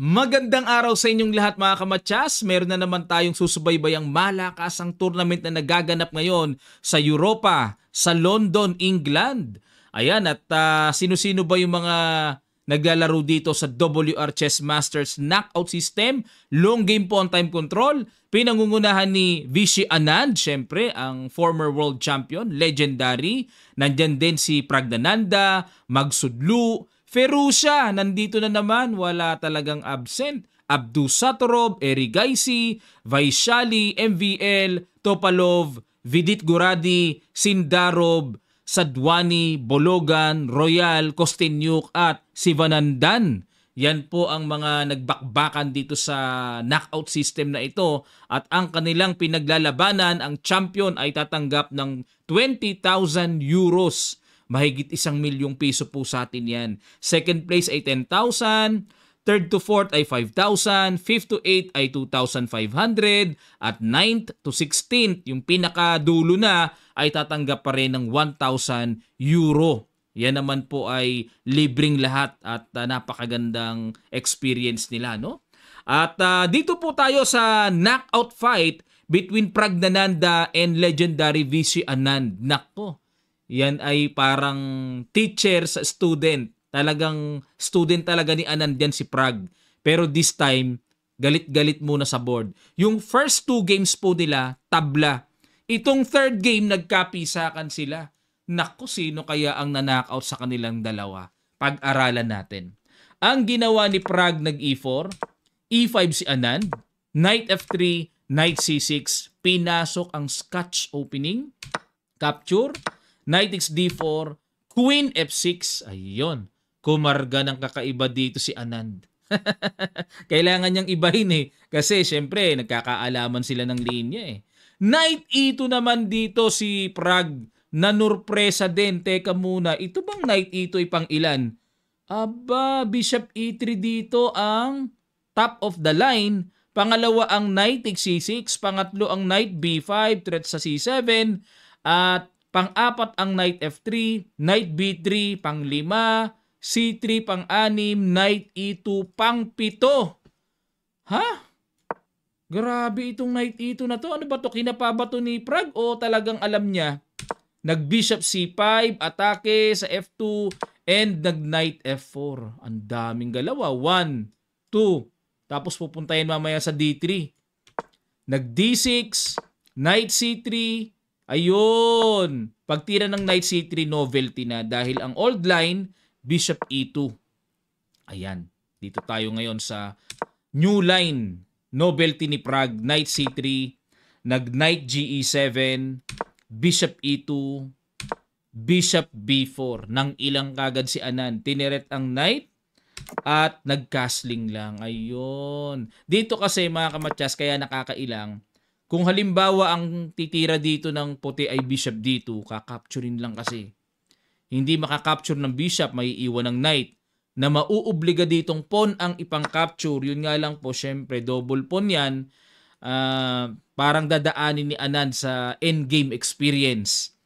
Magandang araw sa inyong lahat mga kamatyas. Meron na naman tayong susubaybayang malakasang tournament na nagaganap ngayon sa Europa, sa London, England. Ayan, at sino-sino ba yung mga naglalaro dito sa WR Chess Masters Knockout System? Long game po ang time control. Pinangungunahan ni Vishy Anand, syempre ang former world champion, legendary. Nandyan din si Praggnanandhaa, Magsudlu, Ferruccia, nandito na naman, wala talagang absent. Abdusattorov, Erigaisi, Vaishali, MVL, Topalov, Vidit Guradi, Sindarov, Sadwani, Bologan, Royal, Kostyuk at Sivanandan. Yan po ang mga nagbakbakan dito sa knockout system na ito at ang kanilang pinaglalabanan, ang champion ay tatanggap ng 20,000 euros. Mahigit 1,000,000 piso po sa atin yan. Second place ay 10,000, third to fourth ay 5,000, fifth to eighth ay 2,500, at ninth to 16th, yung pinakadulo na, ay tatanggap pa rin ng 1,000 euro. Yan naman po ay libreng lahat at napakagandang experience nila, no? At dito po tayo sa knockout fight between Praggnanandhaa and legendary Vishy Anand. Nako, yan ay parang teacher sa student. Talagang student talaga ni Anand yan si Prag. Pero this time, galit-galit muna sa board. Yung first two games po nila, tabla. Itong third game, nagkapisakan sila. Naku, sino kaya ang nanakaut sa kanilang dalawa? Pag-aralan natin. Ang ginawa ni Prag, nag-E4, E5 si Anand, Knight F3, Knight C6, pinasok ang Scotch opening, capture, Knight XD4, Queen F6. Ayun. Kumarga ng kakaiba dito si Anand. Kailangan niyang ibahin eh. Kasi syempre, nagkakaalaman sila ng linya eh. Knight E2 naman dito si Prag. Nanurpresa din. Teka muna, ito bang Knight E2 ay pang ilan? Aba, Bishop E3 dito ang top of the line. Pangalawa ang Knight C6. Pangatlo ang Knight B5. Threat sa C7. At pang-apat ang Knight F3, Knight B3, pang-5, C3 pang-6, Knight E2 pang-7. Ha? Grabe itong Knight E2 na to. Ano ba to? Kinapa ba to ni Prag o talagang alam niya? Nag-Bishop C5, atake sa F2, and nag-Knight F4. Ang daming galaw. 1, 2, tapos pupuntahin mamaya sa D3. Nag-D6, Knight C3, ayun. Pagtira ng Knight C3, novelty na dahil ang old line, Bishop E2. Ayan. Dito tayo ngayon sa new line. Novelty ni Prag, Knight C3, nag-Knight GE7, Bishop E2, Bishop B4. Nang ilang kagad si Anand. Tineret ang Knight at nag-castling lang. Ayun. Dito kasi mga kamatyas, kaya nakakailang. Kung halimbawa ang titira dito ng puti ay Bishop D2, kakapturin lang kasi. Hindi makakapture ng Bishop, may iwan ng Knight. Na mauobliga ditong pawn ang ipang-capture. Yun nga lang po, syempre, double pawn yan. Parang dadaanin ni Anand sa endgame experience.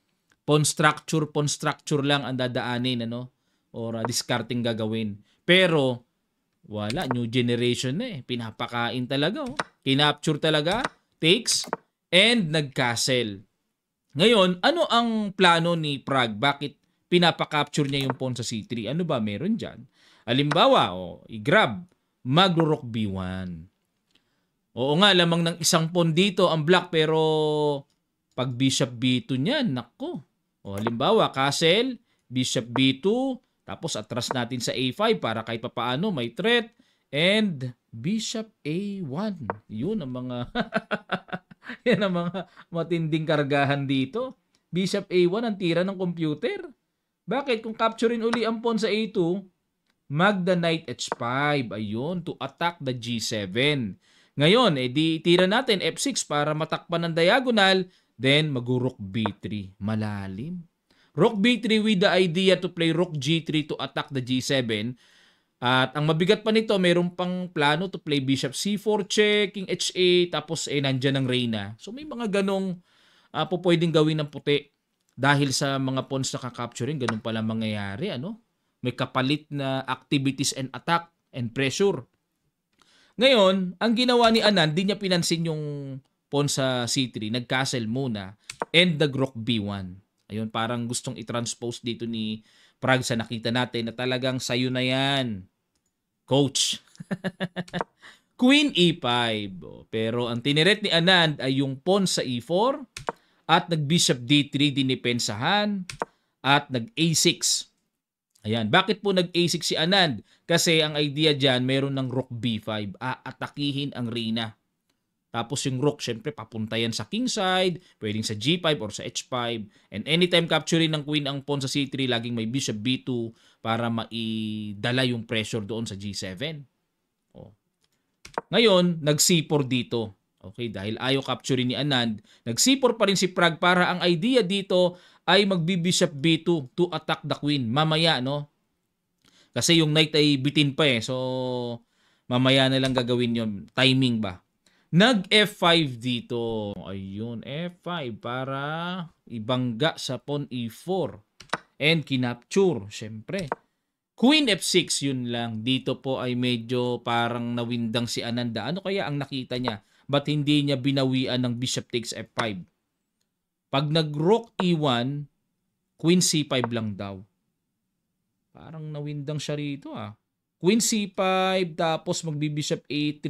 Pawn structure lang ang dadaanin, ano? Or discarding gagawin. Pero, wala, new generation na eh. Pinapakain talaga, oh. Kinapture talaga, takes, and nag-castle. Ngayon, ano ang plano ni Prag? Bakit pinapakapture niya yung pawn sa C3? Ano ba meron dyan? Halimbawa, i-grab, magro-rook B1. Oo nga, lamang ng isang pawn dito ang black, pero pag Bishop B2 niyan, nako. Halimbawa, castle, Bishop B2, tapos atras natin sa A5 para kahit papaano may threat, and Bishop A1. Yun ang mga yan ang mga matinding kargahan dito. Bishop A1 ang tira ng computer. Bakit? Kung capturein uli ang pawn sa A2, Magda Knight H5. Ayun, to attack the G7. Ngayon, di tira natin F6 para matakpan ng diagonal. Then, mag-Rook B3. Malalim. Rook B3 with the idea to play Rook G3 to attack the G7. At ang mabigat pa nito, mayroon pang plano to play Bishop C4 check, King H8, tapos nandyan ang Reyna. So may mga ganong po pwedeng gawin ng puti dahil sa mga pawns na kakapturing, ganun pala mangyayari. Ano? May kapalit na activities and attack and pressure. Ngayon, ang ginawa ni Anand, di niya pinansin yung pawn sa C3, nag-castle muna, and nag-rook B1. Ayun, parang gustong i-transpose dito ni Prag sa nakita natin na talagang sayo na yan, coach. Queen E5. Pero ang tineret ni Anand ay yung pawn sa E4 at nag-bishop D3 dinipensahan at nag-A6. Ayan. Bakit po nag-A6 si Anand? Kasi ang idea dyan, meron ng rook B5. Aatakihin ang reyna. Tapos yung rook, syempre, papunta yan sa king side, pwedeng sa G5 or sa H5. And anytime capturing ng queen ang pawn sa C3, laging may bishop B2 para maidala yung pressure doon sa G7. Oh. Ngayon, nag-C4 dito. Okay, dahil ayaw capturing ni Anand, nag-C4 pa rin si Prag para ang idea dito ay magbi-bishop B2 to attack the queen. Mamaya, no? Kasi yung knight ay bitin pa eh. So, mamaya na lang gagawin yon. Timing ba? Nag-F5 dito. Ayun, F5 para ibangga sa pawn E4. And kinapture, syempre. Queen F6, yun lang. Dito po ay medyo parang nawindang si Ananda. Ano kaya ang nakita niya? Ba't hindi niya binawian ng bishop takes F5? Pag nag-rook E1, Queen C5 lang daw. Parang nawindang siya rito ah. Queen C5, tapos magbi-bishop A3,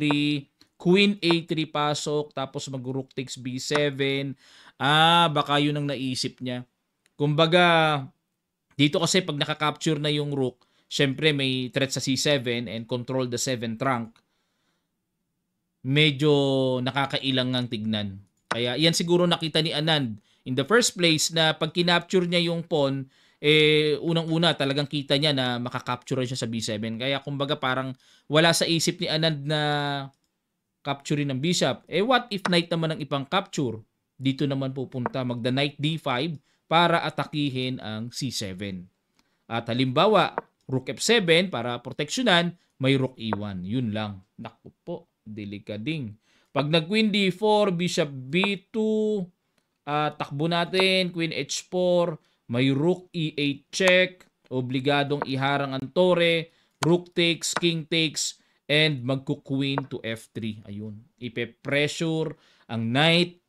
Queen A3 pasok, tapos mag-rook takes B7. Baka yun ang naisip niya. Kumbaga, dito kasi pag nakaka-capture na yung rook, syempre may threat sa C7 and control the 7th rank. Medyo nakakailang ngang tignan. Kaya yan siguro nakita ni Anand in the first place na pag kinapture niya yung pawn, unang-una talagang kita niya na makakapture siya sa B7. Kaya kumbaga parang wala sa isip ni Anand na capture ng bishop. What if knight naman ang ipang capture? Dito naman pupunta magda knight D5 para atakihin ang C7. At halimbawa, rook F7 para proteksyonan, may rook E1. Yun lang. Naku po, delikading. Pag nag-queen D4, bishop B2, takbo natin, queen H4, may rook E8 check, obligadong iharang ang tore, rook takes, king takes, and magku-queen to F3. Ayun. Ipe-pressure ang knight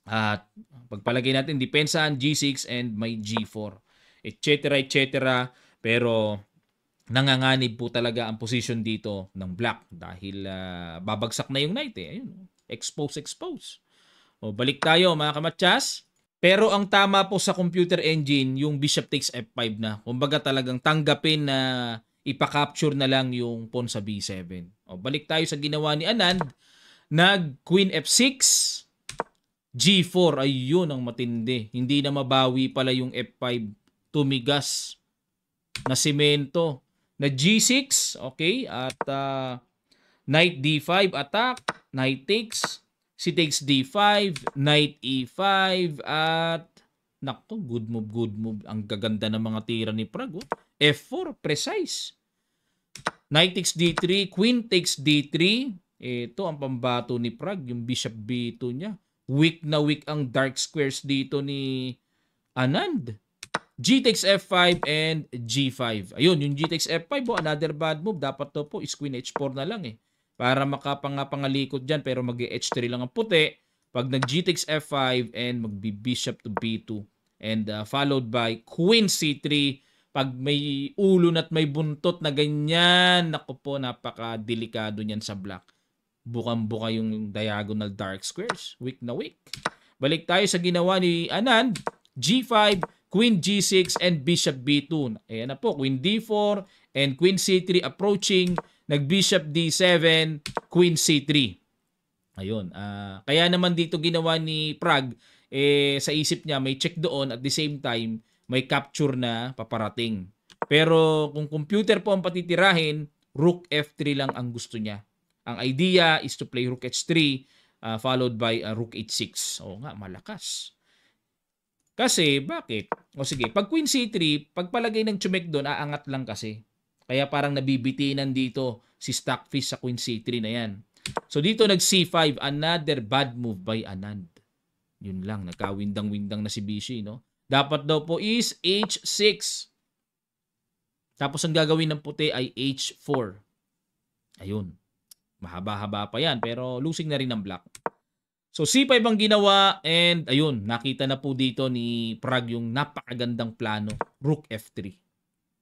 at pagpalagay natin depensahan G6 and may G4. Etc. Pero nanganganib po talaga ang position dito ng black dahil babagsak na yung knight eh. Ayun. Expose. O, balik tayo mga kamatsas. Pero ang tama po sa computer engine, yung bishop takes F5 na. Kumbaga talagang tanggapin na ipa-capture na lang yung pawn sa B7. O, balik tayo sa ginawa ni Anand. Nag-queen F6, G4. Ayun ang matindi. Hindi na mabawi pala yung F5. Tumigas na simento. Na G6, okay? At knight D5 attack, knight takes, c takes D5, knight E5, at naku, good move. Ang gaganda ng mga tira ni Prag. Oh. F4, precise. Knight takes D3, queen takes D3. Ito ang pambato ni Prag, yung bishop B2 niya. Weak na weak ang dark squares dito ni Anand. G takes F5 and G5. Ayun, yung G takes F5, another bad move. Dapat to po is queen H4 na lang eh. Para makapangalikot dyan, pero mag-H3 lang ang puti. Pag nag-G takes F5 and magbi-bishop to B2. And followed by queen C3. Pag may ulon at may buntot na ganyan, naku po, napaka-delikado niyan sa black. Bukang-buka yung diagonal dark squares. Weak na weak. Balik tayo sa ginawa ni Anand. G5, Queen G6, and Bishop B2. Ayan na po, Queen D4 and Queen C3 approaching. Nag-Bishop D7, Queen C3. Ayun. Kaya naman dito ginawa ni Prag, sa isip niya may check doon at the same time may capture na paparating. Pero kung computer po ang patitirahin, Rook F3 lang ang gusto niya. Ang idea is to play Rook H3 followed by Rook H6. Oo nga, malakas. Kasi, bakit? O sige, pag Queen C3, pagpalagay ng Chumek doon, aangat lang kasi. Kaya parang nabibitinan dito si Stockfish sa Queen C3 na yan. So dito nag-C5, another bad move by Anand. Yun lang, nagkawindang-windang na si Bishi, no? Dapat daw po is H6. Tapos ang gagawin ng puti ay H4. Ayun. Mahaba-haba pa yan, pero losing na rin ng black. So C5 ang ginawa and ayun, nakita na po dito ni Prague yung napakagandang plano, Rook F3.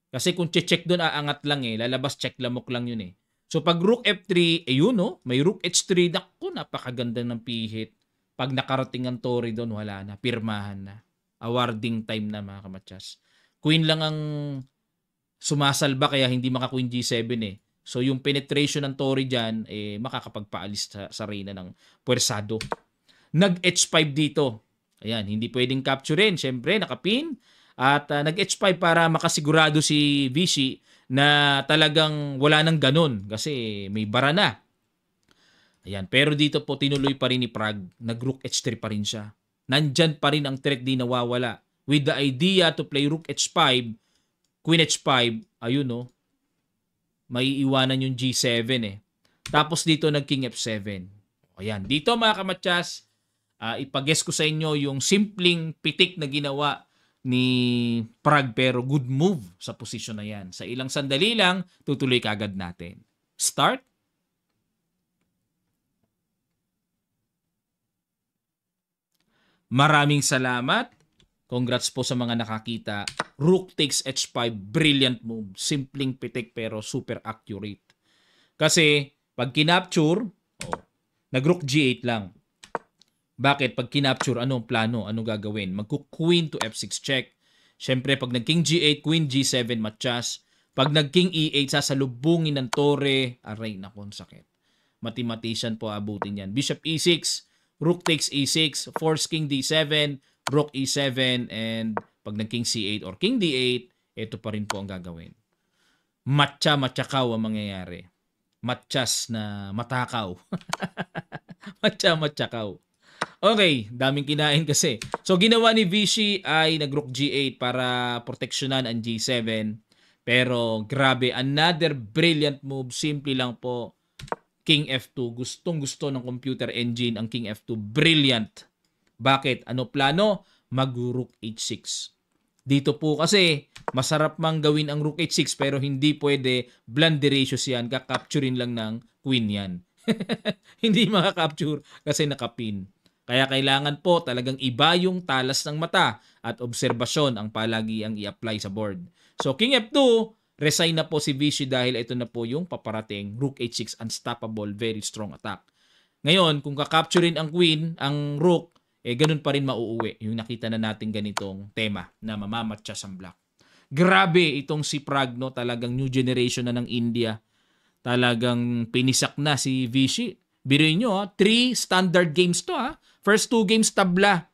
Kasi kung check doon aangat lang lalabas check lamok lang yun So pag Rook F3, ayun may Rook H3, naku, napakaganda ng pihit. Pag nakarating ang Torre doon, wala na, pirmahan na. Awarding time na mga kamatsas. Queen lang ang sumasalba kaya hindi maka Queen G7 So yung penetration ng Torre dyan, makakapagpaalis sa reyna ng puwersado. Nag-H5 dito. Ayan, hindi pwedeng capturein. Siyempre, nakapin. At nag-H5 para makasigurado si Vichy na talagang wala nang ganun kasi may bara na. Ayan, pero dito po tinuloy pa rin ni Prague. Nag-Rook H3 pa rin siya. Nandyan pa rin ang threat, di nawawala. With the idea to play Rook H5, Queen H5, ayun may iwanan yung G7 Tapos dito nag-King F7. Ayan, dito mga kamatsas, ipag-guess ko sa inyo yung simpleng pitik na ginawa ni Prague pero good move sa posisyon na yan. Sa ilang sandali lang, tutuloy kagad natin. Start. Maraming salamat. Congrats po sa mga nakakita. Rook takes H5. Brilliant move. Simpleng pitik pero super accurate. Kasi pag kinapture, nag-Rook G8 lang. Bakit? Pag kinapture, anong plano? Anong gagawin? Mag-Queen to F6 check. Siyempre, pag nag-King G8, Queen G7 matchas. Pag nag-King E8, sasalubungin ng Torre. Aray, nakon sakit. Mathematician po abutin yan. Bishop E6, Rook takes E6, force King D7, Rook E7, and pag nag-King C8 or King D8, ito pa rin po ang gagawin. Matcha-matchakaw ang mangyayari. Matchas na matakaw. Matcha-matchakaw. Okay, daming kinain kasi. So, ginawa ni Vichy ay nag-Rook G8 para proteksyonan ang G7. Pero, grabe, another brilliant move. Simple lang po. King F2. Gustong-gusto ng computer engine ang King F2. Brilliant. Bakit? Ano plano? Mag-Rook H6. Dito po kasi, masarap mang gawin ang Rook H6 pero hindi pwede blunderatious yan. Kakapturein lang ng Queen yan. Hindi makakapture kasi nakapin. Kaya kailangan po talagang iba yung talas ng mata at obserbasyon ang palagi ang i-apply sa board. So King F2, resign na po si Vichy dahil ito na po yung paparating. Rook H6, unstoppable, very strong attack. Ngayon, kung kakapturein ang Queen, ang Rook, ganun pa rin mauuwi. Yung nakita na natin ganitong tema na mamamatcha sa black. Grabe itong si Prague, talagang new generation na ng India. Talagang pinisak na si Vichy. Biruin nyo, 3 standard games to First 2 games tabla.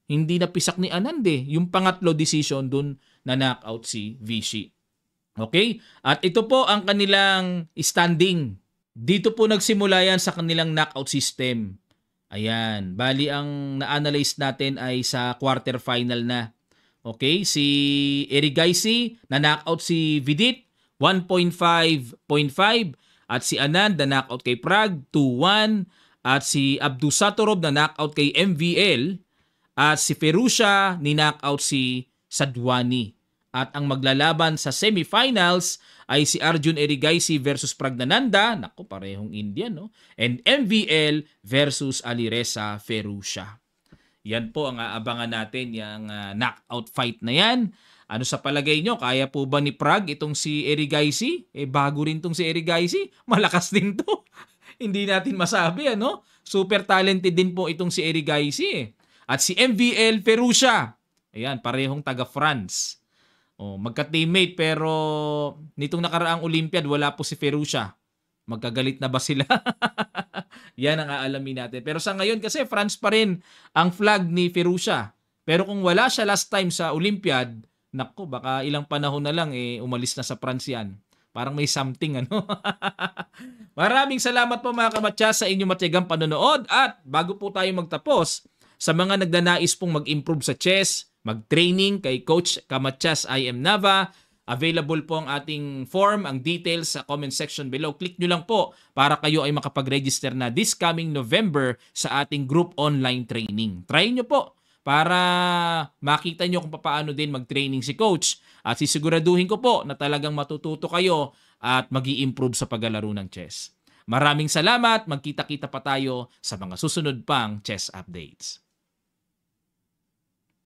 Hindi na pisak ni Anand Yung pangatlo decision dun na knockout si Vichy. Okay? At ito po ang kanilang standing. Dito po nagsimula yan sa kanilang knockout system. Ayan. Bali ang na-analyze natin ay sa quarterfinal na. Okay? Si Erigaisi na knockout si Vidit 1.5.5 at si Anand na knockout kay Prague 2-1 at si Abdusatorov na knockout kay MVL at si Ferusha ni knockout si Sadwani. At ang maglalaban sa semifinals ay si Arjun Erigaisi versus Pragnananda, naku parehong Indian and MVL versus Alireza Ferusha. Yan po ang aabangan natin, yung knockout fight na yan. Ano sa palagay nyo? Kaya po ba ni Prague itong si Erigaisi? Bago rin itong si Erigaisi. Malakas din to. Hindi natin masabi, Super talented din po itong si Erigaisi. At si MVL Ferusha. Ayan, parehong taga-France. Magka-teammate pero nitong nakaraang Olympiad, wala po si Ferusha. Magkagalit na ba sila? Yan ang aalamin natin. Pero sa ngayon kasi France pa rin ang flag ni Ferusha. Pero kung wala siya last time sa Olympiad, naku, baka ilang panahon na lang umalis na sa France yan. Parang may something, Maraming salamat po mga kamatya sa inyong matiyagang panonood. At bago po tayo magtapos, sa mga nagdanais pong mag-improve sa chess, mag-training kay Coach Kamatyas I am Nava, available po ang ating form, ang details sa comment section below. Click nyo lang po para kayo ay makapag-register na this coming November sa ating group online training. Try nyo po para makita nyo kung paano din mag-training si Coach. At sisiguraduhin ko po na talagang matututo kayo at mag-i-improve sa paglalaro ng chess. Maraming salamat. Magkita-kita pa tayo sa mga susunod pang chess updates.